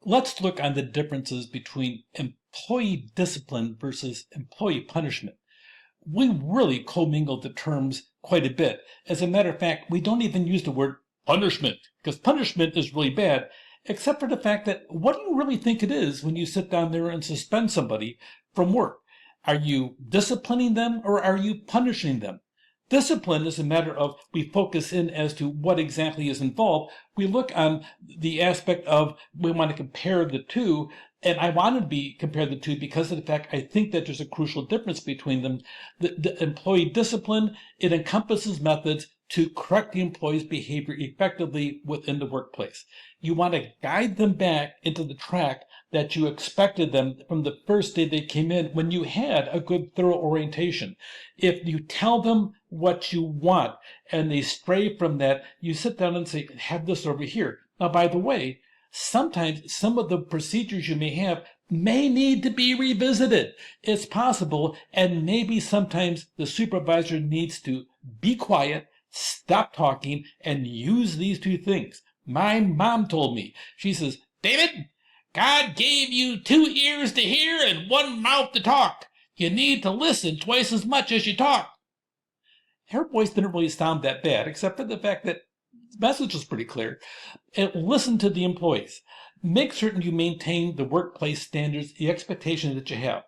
Let's look on the differences between employee discipline versus employee punishment. We really commingle the terms quite a bit. As a matter of fact, we don't even use the word punishment because punishment is really bad, except for the fact that what do you really think it is when you sit down there and suspend somebody from work? Are you disciplining them or are you punishing them? Discipline is a matter of we focus in as to what exactly is involved. We look on the aspect of we want to compare the two, and I want to compare the two because of the fact I think that there's a crucial difference between them. The employee discipline, it encompasses methods to correct the employee's behavior effectively within the workplace. You want to guide them back into the track that you expected them from the first day they came in when you had a good thorough orientation. If you tell them what you want and they stray from that, you sit down and say, have this over here. Now, by the way, sometimes some of the procedures you may have may need to be revisited. It's possible, and maybe sometimes the supervisor needs to be quiet, stop talking, and use these two things. My mom told me, she says, David, God gave you 2 ears to hear and 1 mouth to talk. You need to listen twice as much as you talk. Her voice didn't really sound that bad, except for the fact that the message was pretty clear. And listen to the employees. Make certain you maintain the workplace standards, the expectations that you have.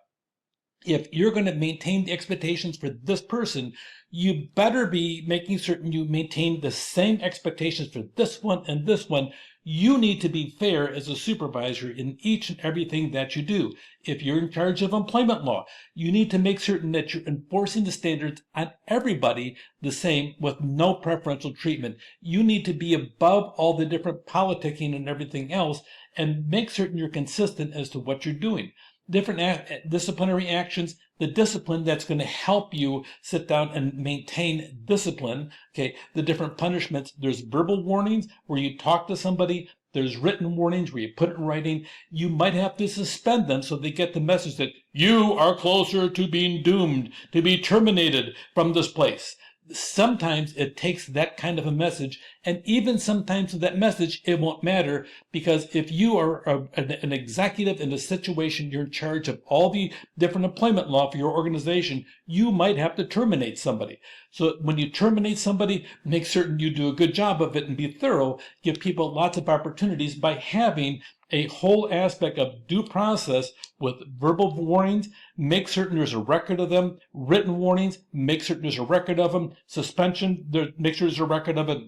If you're going to maintain the expectations for this person, you better be making certain you maintain the same expectations for this one and this one. You need to be fair as a supervisor in each and everything that you do. If you're in charge of employment law, you need to make certain that you're enforcing the standards on everybody the same with no preferential treatment. You need to be above all the different politicking and everything else and make certain you're consistent as to what you're doing. Different disciplinary actions, the discipline that's going to help you sit down and maintain discipline. Okay, the different punishments, there's verbal warnings where you talk to somebody, there's written warnings where you put it in writing. You might have to suspend them so they get the message that you are closer to being doomed, to be terminated from this place. Sometimes it takes that kind of a message, and even sometimes that message, it won't matter, because if you are an executive in a situation, you're in charge of all the different employment law for your organization, you might have to terminate somebody. So when you terminate somebody, make certain you do a good job of it and be thorough, give people lots of opportunities by having a whole aspect of due process with verbal warnings. Make certain there's a record of them. Written warnings, make certain there's a record of them. Suspension, make sure there's a record of it.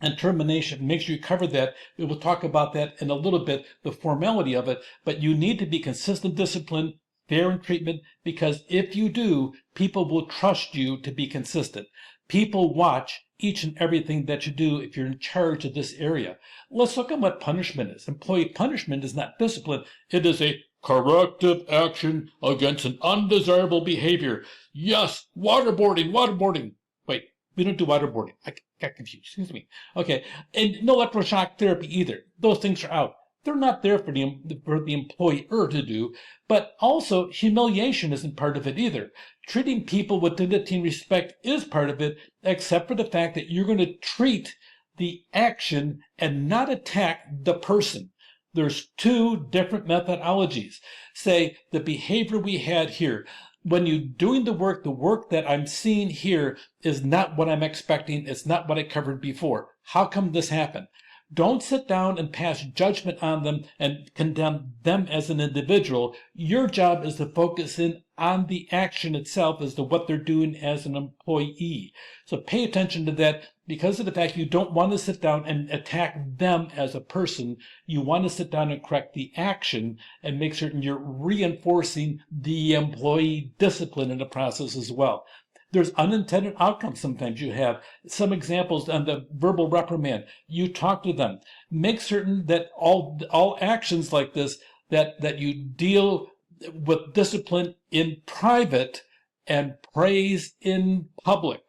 And termination, make sure you cover that. We will talk about that in a little bit, the formality of it. But you need to be consistent discipline, fair in treatment, because if you do, people will trust you to be consistent. People watch each and everything that you do if you're in charge of this area. Let's look at what punishment is. Employee punishment is not discipline. It is a corrective action against an undesirable behavior. Yes, waterboarding. Wait, we don't do waterboarding. I got confused. Excuse me. Okay, and no electroshock therapy either. Those things are out. They're not there for the employer to do, but also humiliation isn't part of it either. Treating people with dignity and respect is part of it, except for the fact that you're going to treat the action and not attack the person. There's 2 different methodologies. Say, the behavior we had here. When you're doing the work that I'm seeing here is not what I'm expecting. It's not what I covered before. How come this happened? Don't sit down and pass judgment on them and condemn them as an individual. Your job is to focus in on the action itself as to what they're doing as an employee. So pay attention to that because of the fact you don't want to sit down and attack them as a person. You want to sit down and correct the action and make certain you're reinforcing the employee discipline in the process as well. There's unintended outcomes sometimes you have. Some examples on the verbal reprimand. You talk to them. Make certain that all actions like this, that you deal with discipline in private and praise in public.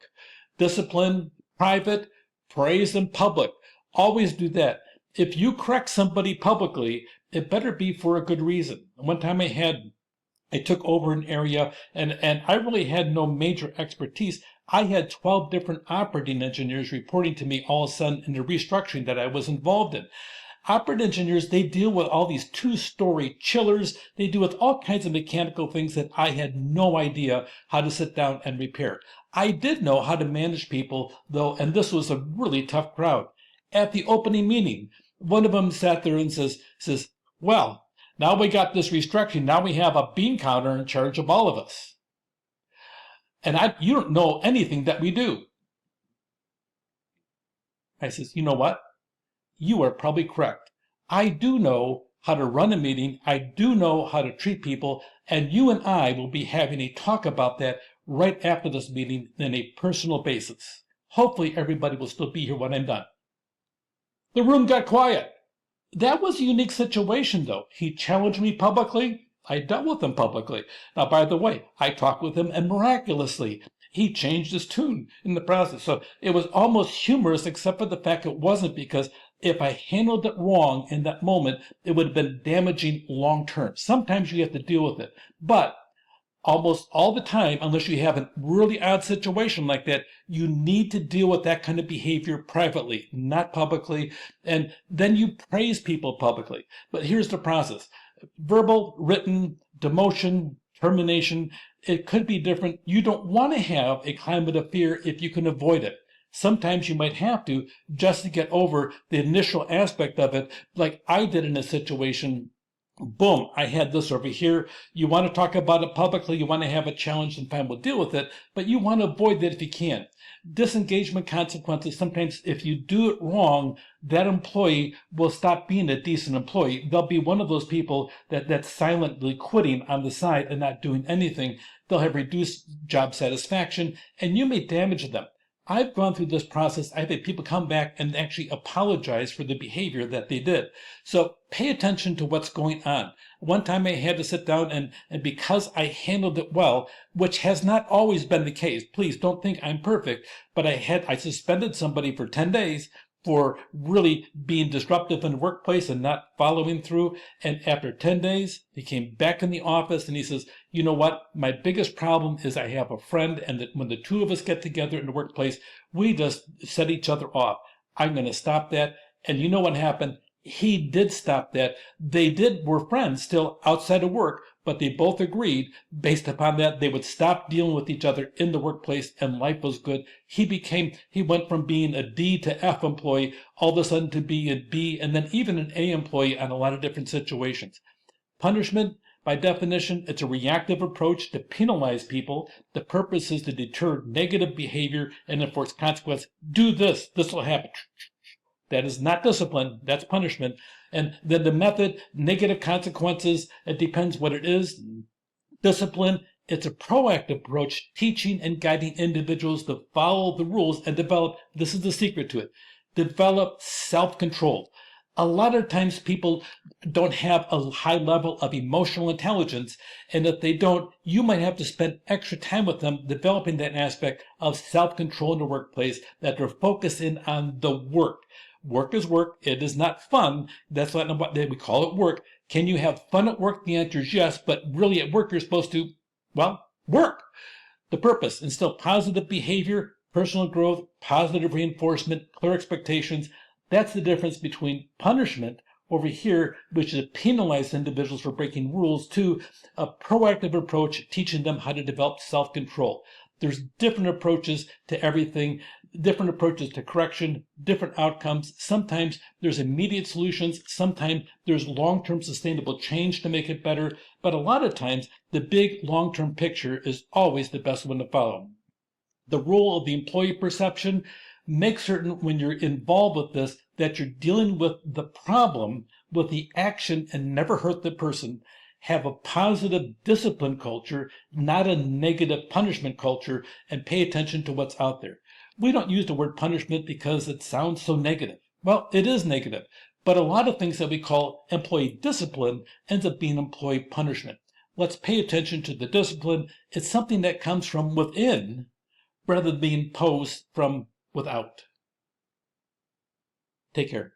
Discipline, private, praise in public. Always do that. If you correct somebody publicly, it better be for a good reason. One time I took over an area and I really had no major expertise. I had 12 different operating engineers reporting to me all of a sudden in the restructuring that I was involved in. Operating engineers, they deal with all these two-story chillers. They deal with all kinds of mechanical things that I had no idea how to sit down and repair. I did know how to manage people, though, and this was a really tough crowd. At the opening meeting, one of them sat there and says, well, now we got this restructuring. Now we have a bean counter in charge of all of us. And you don't know anything that we do. I says, you know what? You are probably correct. I do know how to run a meeting. I do know how to treat people. And you and I will be having a talk about that right after this meeting on a personal basis. Hopefully everybody will still be here when I'm done. The room got quiet. That was a unique situation, though. He challenged me publicly. I dealt with him publicly. Now, by the way, I talked with him, and miraculously, he changed his tune in the process. So it was almost humorous, except for the fact it wasn't, because if I handled it wrong in that moment, it would have been damaging long term. Sometimes you have to deal with it. But almost all the time, unless you have a really odd situation like that, you need to deal with that kind of behavior privately, not publicly. And then you praise people publicly. But here's the process. Verbal, written, demotion, termination, it could be different. You don't want to have a climate of fear if you can avoid it. Sometimes you might have to just to get over the initial aspect of it, like I did in a situation. Boom, I had this over here. You want to talk about it publicly, you want to have a challenge, and fine, we'll deal with it, but you want to avoid that if you can. Disengagement consequences, sometimes if you do it wrong, that employee will stop being a decent employee. They'll be one of those people that's silently quitting on the side and not doing anything. They'll have reduced job satisfaction, and you may damage them. I've gone through this process. I've had people come back and actually apologize for the behavior that they did. So pay attention to what's going on. One time I had to sit down and because I handled it well, which has not always been the case, please don't think I'm perfect, but I suspended somebody for 10 days for really being disruptive in the workplace and not following through. And after 10 days, he came back in the office and he says, you know what? My biggest problem is I have a friend, and that when the two of us get together in the workplace, we just set each other off. I'm going to stop that. And you know what happened? He did stop that. Were friends still outside of work, but they both agreed based upon that they would stop dealing with each other in the workplace, and life was good. He went from being a D to F employee all of a sudden to be a B, and then even an A employee on a lot of different situations. Punishment, by definition, it's a reactive approach to penalize people. The purpose is to deter negative behavior and enforce consequence. Do this, this will happen. That is not discipline, that's punishment. And then the method, negative consequences, it depends what it is. Discipline, it's a proactive approach, teaching and guiding individuals to follow the rules and develop, this is the secret to it, develop self-control. A lot of times people don't have a high level of emotional intelligence, and if they don't, you might have to spend extra time with them developing that aspect of self-control in the workplace, that they're focusing on the work. Work is work. It is not fun. That's what we call it work. Can you have fun at work? The answer is yes, but really at work you're supposed to, well, work. The purpose, instill positive behavior, personal growth, positive reinforcement, clear expectations. That's the difference between punishment over here, which is to penalize individuals for breaking rules, to a proactive approach, teaching them how to develop self-control. There's different approaches to everything, different approaches to correction, different outcomes. Sometimes there's immediate solutions. Sometimes there's long-term sustainable change to make it better. But a lot of times, the big long-term picture is always the best one to follow. The role of the employee perception, make certain when you're involved with this that you're dealing with the problem, with the action, and never hurt the person. Have a positive discipline culture, not a negative punishment culture, and pay attention to what's out there. We don't use the word punishment because it sounds so negative. Well, it is negative, but a lot of things that we call employee discipline ends up being employee punishment. Let's pay attention to the discipline. It's something that comes from within rather than being imposed from without. Take care.